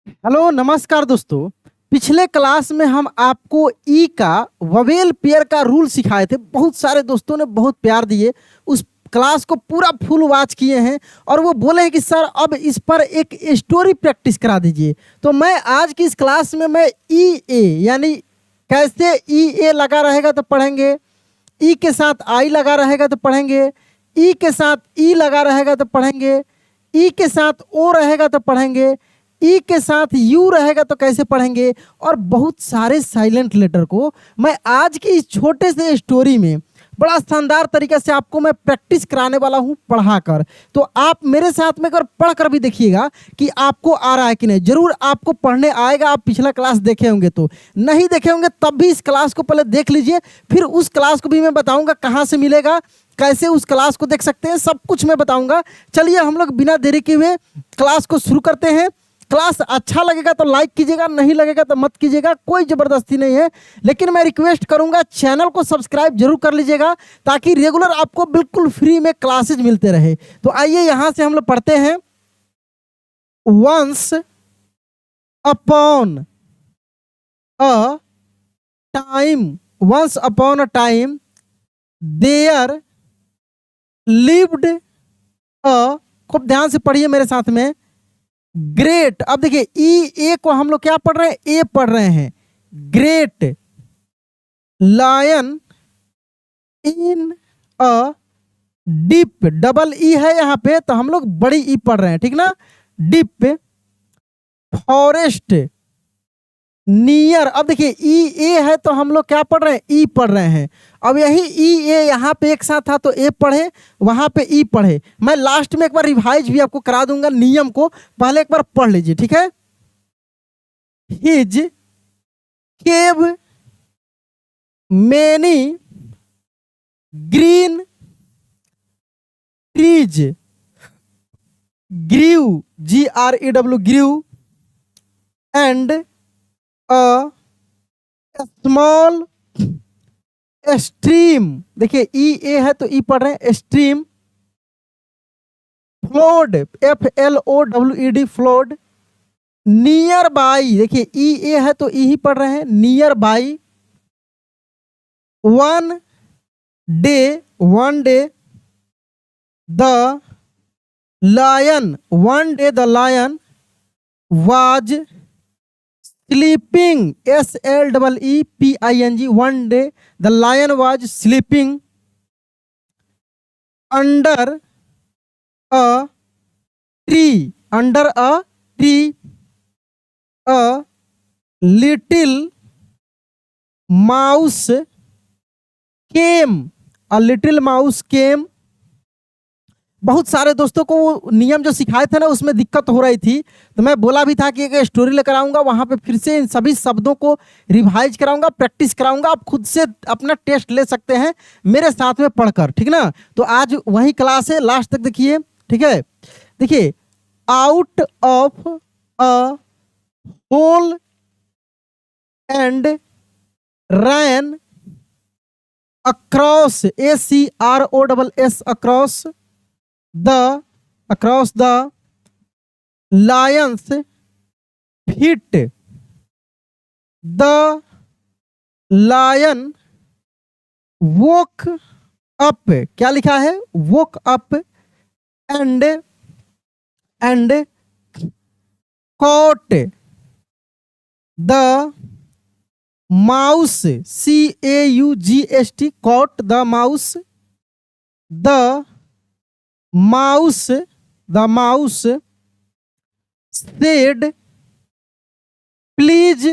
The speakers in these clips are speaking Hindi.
हेलो नमस्कार दोस्तों। पिछले क्लास में हम आपको ई का ववेल पेयर का रूल सिखाए थे। बहुत सारे दोस्तों ने बहुत प्यार दिए, उस क्लास को पूरा फुल वॉच किए हैं और वो बोले हैं कि सर अब इस पर एक स्टोरी प्रैक्टिस करा दीजिए। तो मैं आज की इस क्लास में मैं ई ए यानी कैसे ई ए लगा रहेगा तो पढ़ेंगे, ई के साथ आई लगा रहेगा तो पढ़ेंगे, ई के साथ ई लगा रहेगा तो पढ़ेंगे, ई के साथ ओ रहेगा तो पढ़ेंगे, ई के साथ यू रहेगा तो कैसे पढ़ेंगे, और बहुत सारे साइलेंट लेटर को मैं आज की इस छोटे से स्टोरी में बड़ा शानदार तरीके से आपको मैं प्रैक्टिस कराने वाला हूं पढ़ाकर। तो आप मेरे साथ में अगर पढ़कर भी देखिएगा कि आपको आ रहा है कि नहीं। जरूर आपको पढ़ने आएगा, आप पिछला क्लास देखे होंगे, तो नहीं देखे होंगे तब भी इस क्लास को पहले देख लीजिए, फिर उस क्लास को भी मैं बताऊंगा कहाँ से मिलेगा, कैसे उस क्लास को देख सकते हैं, सब कुछ मैं बताऊंगा। चलिए हम लोग बिना देरी के हुए क्लास को शुरू करते हैं। क्लास अच्छा लगेगा तो लाइक कीजिएगा, नहीं लगेगा तो मत कीजिएगा, कोई ज़बरदस्ती नहीं है। लेकिन मैं रिक्वेस्ट करूंगा चैनल को सब्सक्राइब जरूर कर लीजिएगा ताकि रेगुलर आपको बिल्कुल फ्री में क्लासेज मिलते रहे। तो आइए यहां से हम लोग पढ़ते हैं। Once upon a time, once upon a time there lived a, खूब ध्यान से पढ़िए मेरे साथ में, ग्रेट। अब देखिए ई ए को हम लोग क्या पढ़ रहे हैं, ए पढ़ रहे हैं। Great lion in a dip, double E है यहाँ पे तो हम लोग बड़ी ई पढ़ रहे हैं, ठीक ना। डिप फॉरेस्ट नियर, अब देखिए ई ए है तो हम लोग क्या पढ़ रहे हैं, ई पढ़ रहे हैं। अब यही ई ए यहाँ पे एक साथ था तो ए पढ़े, वहां पे ई पढ़े। मैं लास्ट में एक बार रिवाइज भी आपको करा दूंगा नियम को, पहले एक बार पढ़ लीजिए, ठीक है। His cave many green trees grew, GREW grew, and a small stream, देखिए ई ए है तो ई पढ़ रहे हैं, stream flowed, FLOWED flowed, nearby, देखिए ई ए है तो ई ही पढ़ रहे हैं, nearby, one day the lion, one day the lion was sleeping, SLEEPING, one day the lion was sleeping under a tree, under a tree, a little mouse came, a little mouse came. बहुत सारे दोस्तों को वो नियम जो सिखाए थे ना उसमें दिक्कत हो रही थी, तो मैं बोला भी था कि एक स्टोरी लेकर आऊंगा, वहां पे फिर से इन सभी शब्दों को रिवाइज कराऊंगा, प्रैक्टिस कराऊंगा। आप खुद से अपना टेस्ट ले सकते हैं मेरे साथ में पढ़कर, ठीक ना। तो आज वही क्लास है, लास्ट तक देखिए, ठीक है। देखिए out of a hole and ran across, ACROSS, across the lion's feet, the lion woke up, क्या लिखा है, woke up and caught the mouse, CAUGST, caught the mouse, the mouse said please,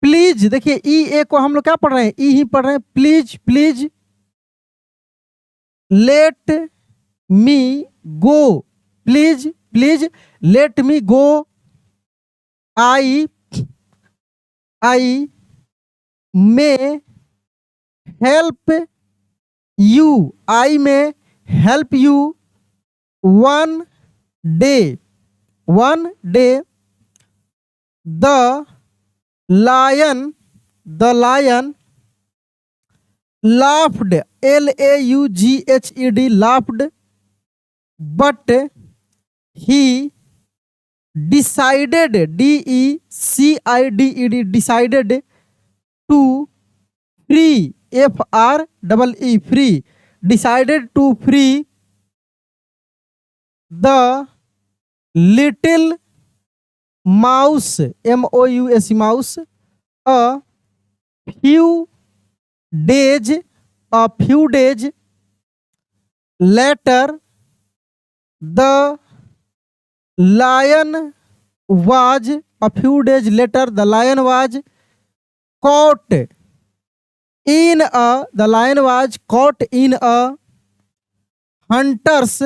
please, देखिए ई ए को हम लोग क्या पढ़ रहे हैं, ई ही पढ़ रहे हैं, please please let me go, please please let me go, I may help you, I may help you, one day the lion laughed, LAUGHED, laughed, but he decided, DECIDED, decided to free, FREE, free, decided to free the little mouse, MOUSE, mouse, a few days, later the lion was, a few days later the lion was caught in a, the lion was caught in a hunter's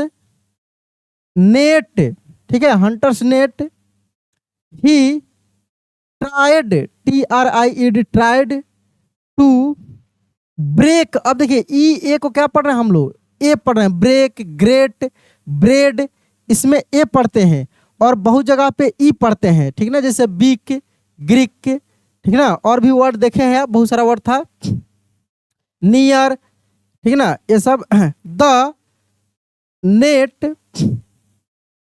net, ठीक है, hunter's net. He tried, TRIED, tried to break. अब देखिए ए को क्या पढ़ रहे हैं हम लोग, ए पढ़ रहे हैं, ब्रेक, ग्रेट, ब्रेड, इसमें ए पढ़ते हैं और बहुत जगह पे ई पढ़ते हैं, ठीक ना, जैसे बीक, ग्रीक, ठीक ना, और भी वर्ड देखे हैं, बहुत सारा वर्ड था, नियर, ठीक ना, ये सब. The net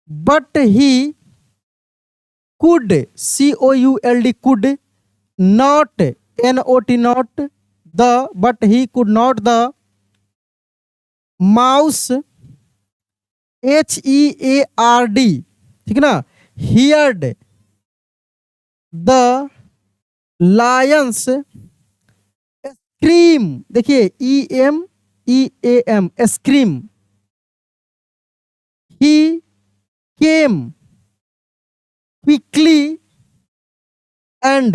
but he could, COULD, could not, NOT, not the, but he could not the mouse, HEARD, ठीक ना, heard the lions scream, देखिए EMEAM, scream. He came quickly and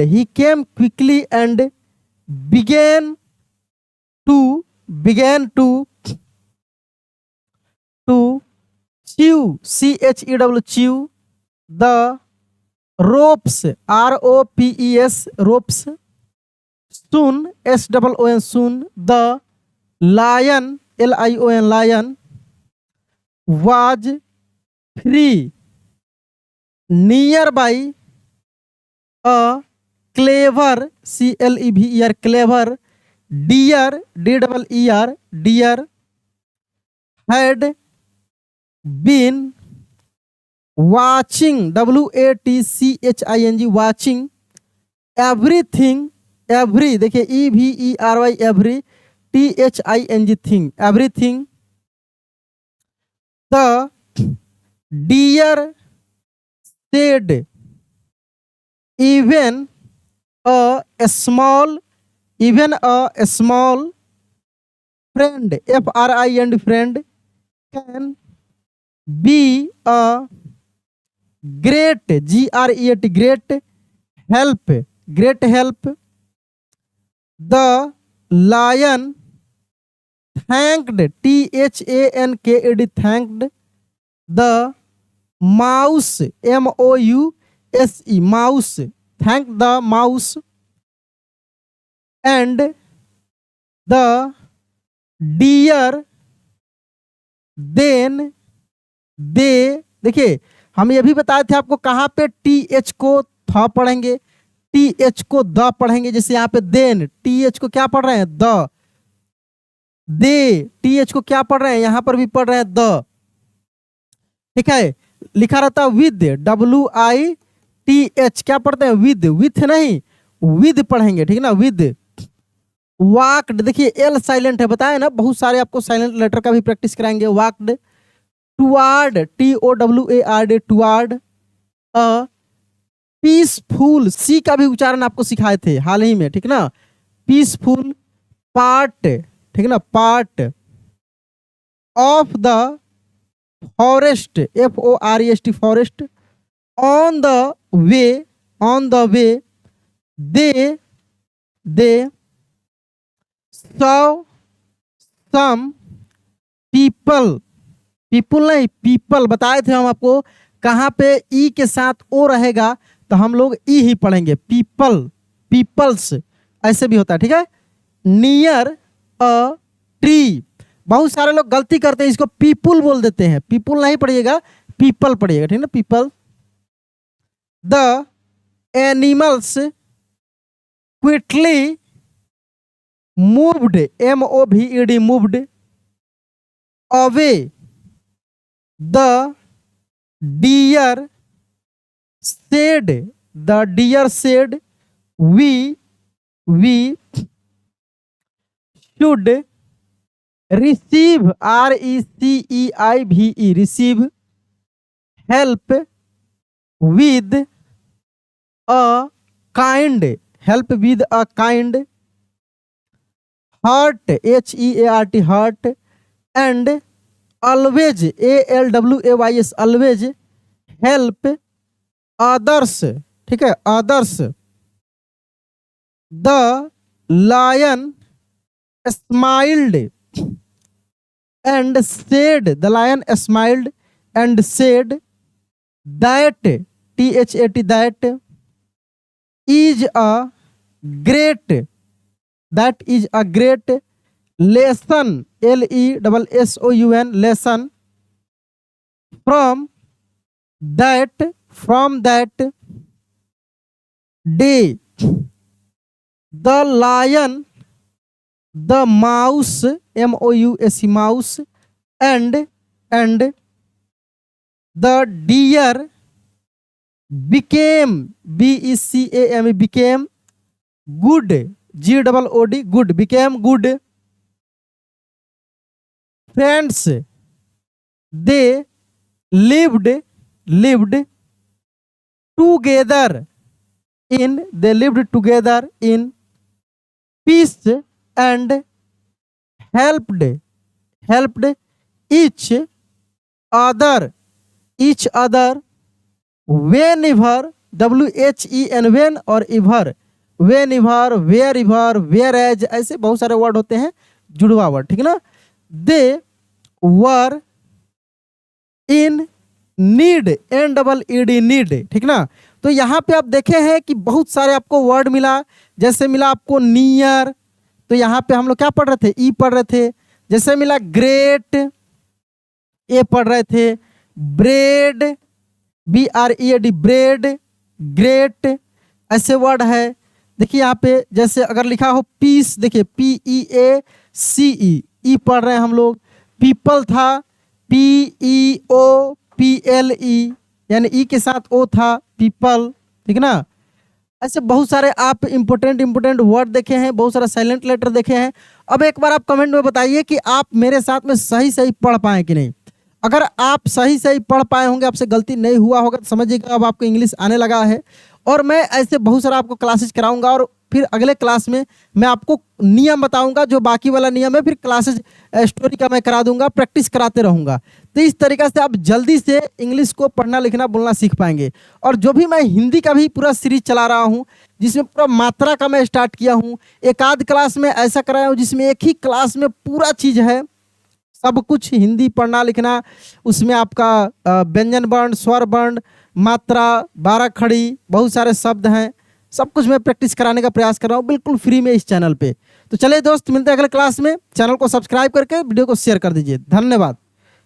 began to chew, CHEW, chew the ropes, ROPES, ropes. Soon, SOON, soon the lion, LION, lion was free nearby a clever, CLEVER, clever deer, DEER, deer had been watching, WATCHING, watching everything, every, देखिए EVERY, every, THING, thing, everything. The deer said even a small friend, FRIEND, friend, can be a great, GREAT, great help, great help. The lion thanked, THANKED, thanked the mouse, MOUSE, mouse, thank the mouse, and the deer then they, देखिए हम ये भी बताए थे आपको कहाँ पे TH को थ पढ़ेंगे, TH को द पढ़ेंगे, जैसे यहाँ पे देन, TH को क्या पढ़ रहे हैं, द, दे, TH को क्या पढ़ रहे हैं, यहाँ पर भी पढ़ रहे हैं द, ठीक है, लिखा रहता है विद, WITH, क्या पढ़ते हैं, विद, विथ नहीं, विद पढ़ेंगे, ठीक है ना, विद. वाक्ड, देखिए एल साइलेंट है, बताए ना, बहुत सारे आपको साइलेंट लेटर का भी प्रैक्टिस कराएंगे. Walked. Toward, TOWARD, toward. Peaceful, sea का भी उच्चारण आपको सिखाए थे हाल ही में, ठीक ना, पीसफुल. पार्ट, ठीक ना, part of the forest, FOREST, forest. On the way, they saw some people, नहीं, पीपल बताए थे हम आपको, कहाँ पे ई के साथ ओ रहेगा तो हम लोग ई ही पढ़ेंगे, पीपल, पीपल्स, ऐसे भी होता है, ठीक है. नियर अ ट्री, बहुत सारे लोग गलती करते हैं, इसको पीपुल बोल देते हैं, पीपुल नहीं पढ़िएगा, पीपल पढ़िएगा, ठीक है ना, people. The animals quickly moved, MOVED, moved away. The deer said, the deer said, we should receive, receive, receive help with a kind, help with a kind heart, heart, heart, and always, always, always help others, ठीक है, others. The lion smiled and said, the lion smiled and said that, that is a great, that is a great lesson, lesson, lesson from that day. The lion, the mouse, mouse, mouse, and the deer became, became, became good, good, good, became good friends. They lived together in, they lived together in peace and helped each other whenever, when और ever, whenever, wherever, whereas, ऐसे बहुत सारे वर्ड होते हैं जुड़वा वर्ड, ठीक है ना. They were in need, NEED, need, ठीक ना. तो यहाँ पे आप देखे हैं कि बहुत सारे आपको वर्ड मिला, जैसे मिला आपको नियर, तो यहाँ पे हम लोग क्या पढ़ रहे थे, ई पढ़ रहे थे. जैसे मिला ग्रेट, ए पढ़ रहे थे. ब्रेड, BREAD, ब्रेड, ग्रेट, ऐसे वर्ड है. देखिए यहाँ पे जैसे अगर लिखा हो पीस, देखिए PEACE, ई पढ़ रहे हैं हम लोग. पीपल था, PEOPLE, यानी ई के साथ ओ था, पीपल, ठीक ना. ऐसे बहुत सारे आप इंपोर्टेंट वर्ड देखे हैं, बहुत सारा साइलेंट लेटर देखे हैं. अब एक बार आप कमेंट में बताइए कि आप मेरे साथ में सही पढ़ पाए कि नहीं. अगर आप सही पढ़ पाए होंगे, आपसे गलती नहीं हुआ होगा, तो समझिएगा अब आपको इंग्लिश आने लगा है. और मैं ऐसे बहुत सारा आपको क्लासेस कराऊंगा और फिर अगले क्लास में मैं आपको नियम बताऊंगा. जो बाकी वाला नियम है फिर क्लासेस स्टोरी का मैं करा दूंगा, प्रैक्टिस कराते रहूंगा. तो इस तरीक़ा से आप जल्दी से इंग्लिश को पढ़ना लिखना बोलना सीख पाएंगे. और जो भी मैं हिंदी का भी पूरा सीरीज चला रहा हूं, जिसमें पूरा मात्रा का मैं स्टार्ट किया हूं. एक आध क्लास में ऐसा कराया हूं जिसमें एक ही क्लास में पूरा चीज़ है, सब कुछ हिंदी पढ़ना लिखना. उसमें आपका व्यंजन वर्ण, स्वर वर्ण, मात्रा, 12 खड़ी, बहुत सारे शब्द हैं, सब कुछ मैं प्रैक्टिस कराने का प्रयास कर रहा हूँ बिल्कुल फ्री में इस चैनल पे. तो चलिए दोस्त, मिलते हैं अगले क्लास में. चैनल को सब्सक्राइब करके वीडियो को शेयर कर दीजिए. धन्यवाद.